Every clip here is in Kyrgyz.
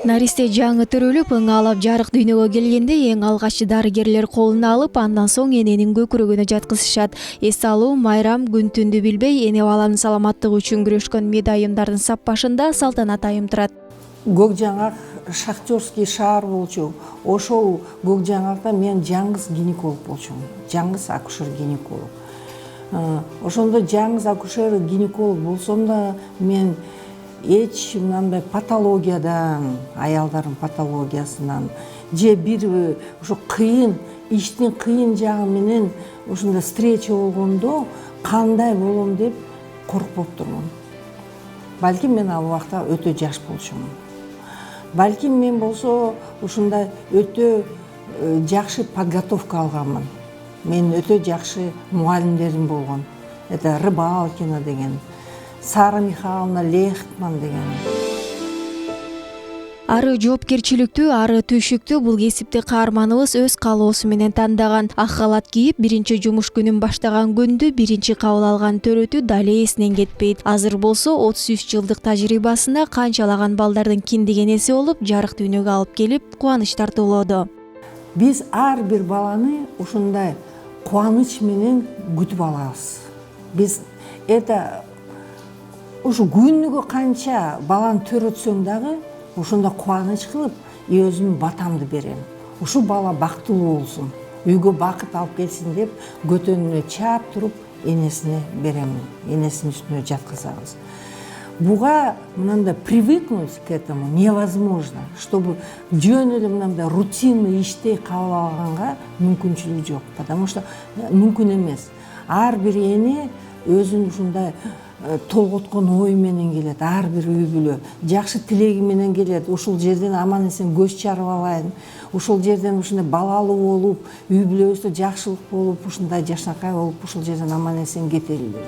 Наристе жаңы төрөлүп, ыңалап жарык дүйнөгө келгенде эң алгачы дарыгерлер колуна алып, андан соң эненин көкүрөгүнө жаткызышат. Эс алуу майрам күн түндү билбей эне баланын саламаттыгы үчүн күрөшкөн медайымдардын саппашында салтанат айым турат. Көк жаңак Шахтерский шаар болчу. Ошол көк жаңакта мен жаңгыз гинеколог болчумун. Жаңгыз акушер-гинеколог. Ошондо жаңгыз акушер-гинеколог болсом да мен эч мындай патологиядан, аялдардын патологиясынан же бир ошо кыйын иштин кыйын жагы менен ушундай встреча болгондо кандай болом деп коркпоптурмун. Балким мен ал убакта өтө жаш болчумун. Балким мен болсо ушундай өтө жакшы подготовка алганмын. Мен өтө жакшы мугалимдерим болгон. Это Рыбалкина деген, Сара Михайловна Лехтман деген. Ары жоопкерчиликтүү, ары түйшүктүү бул кесипти каарманыбыз өз каалоосу менен тандаган. Ак халат кийип, биринчи жумуш күнүн баштаган күндү биринчи кабыл алган төрөтү дале эсинен кетпейт. Азыр болсо 33 жылдык тажрыйбасында канчалаган балдардын киндигин эсе болуп, жарык дүйнөгө алып келип, кубаныч тартуулоодо. Биз ар бир баланы ушундай кубаныч менен күтүп алабыз. Биз ушу күнүгө канча баланы төрөтсөң дагы ошондо кубаныч кылып, өзүмдүн батамды берем. Ушу бала бактылуу болсун, үйгө бакыт алып келсин деп көтөнүнө чаап туруп энесине берем. Энесинин үстүнө жаткызабыз. Буга мындай привыкнуть к этому невозможно, чтобы жөн эле мындай рутинный иштей кабыл алганга мүмкүнчүлүк жок, потому что мүмкүн эмес. Ар бир эне өзүн ушундай толготкон ой менен келет, ар бир үй бүлө жакшы тилеги менен келет. Ушул жерден аман эсен көз чарып алайын, ушул жерден ушундай балалуу болуп, үй бүлөбүздө жакшылык болуп, ушундай жашнакай болуп, ушул жерден аман эсен кетели деп.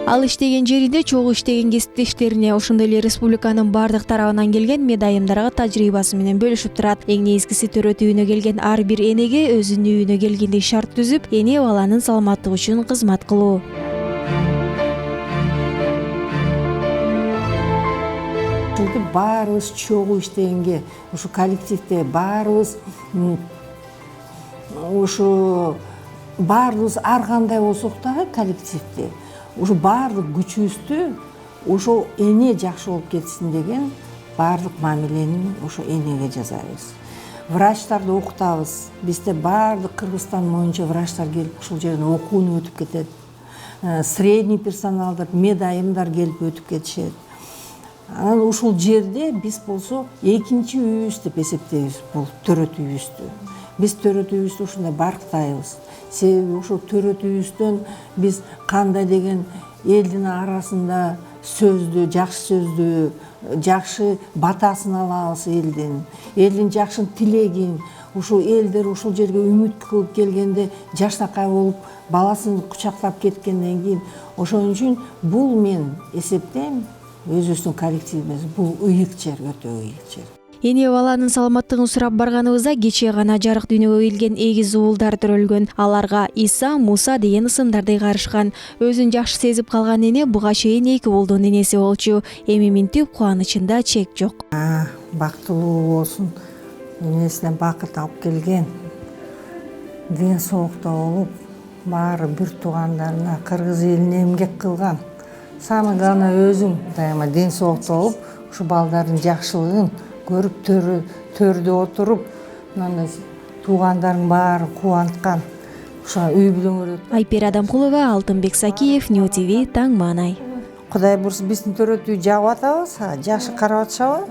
Ал иштеген жеринде чогуу иштеген кесиптештерине, ошондой эле республиканын бардык тарабынан келген медайымдарга тажрыйбасы менен бөлүшүп турат. Эң негизгиси төрөт үйүнө келген ар бир энеге өзүнүн үйүнө келгендей шарт түзүп, эне баланын саламаттыгы үчүн кызмат кылуу. Баарыбыз чогуу иштегенге, ушу коллективде баарыбыз ар кандай болсок дагы коллективде ушу баардык күчүбүздү ошол эне жакшы болуп кетсин деген баардык мамилени ошо энеге жасайбыз. Врачтарды окутабыз. Бизде баардык Кыргызстан боюнча врачтар келип ушул жерден окууну өтүп кетет. Средний персоналдар, медайымдар келип өтүп кетишет. Анан ушул жерде биз болсо экинчи үйүбүз деп эсептейбиз бул төрөт үйүбүздү. Биз төрөт үйүбүздү ушундай барктайбыз. Себеби ушул төрөт үйүбүздөн биз кандай деген элдин арасында жакшы сөздү, жакшы батасын алабыз элдин. Элдин жакшы тилегин, ушул элдер ушул жерге үмүт кылып келгенде жашнакай болуп, баласын кучактап кеткенден кийин, ошон үчүн бул мен эсептейм өзүбүздүн коллективибиз бул ыйык жер, өтө ыйык жер. Эне баланын саламаттыгын сурап барганыбызда кечээ гана жарык дүйнөгө келген эгиз уулдар төрөлгөн. Аларга Иса, Муса деген ысымдарды кайрышкан. Өзүн жакшы сезип калган эне буга чейин 2 уулдун энеси болчу. Эми минтип кубанычында чек жок. Бактылуу болсун, энесине бакыт алып келген, ден соолукта болуп, баары бир туугандарына, кыргыз элине эмгек кылган. Самый главное өзүң дайыма ден соолукта болуп, ушу балдардын жакшылыгын көрүп төрдө отуруп, мындай туугандарың баары кубанткан. Ошо үй бүлөңөр. Айпер Адамкулова, Алтынбек Сакиев, Нью ТВ, Таң Маанай. Кудай буйрса биздин төрөт үй жагып атабыз, жакшы карап атышабы?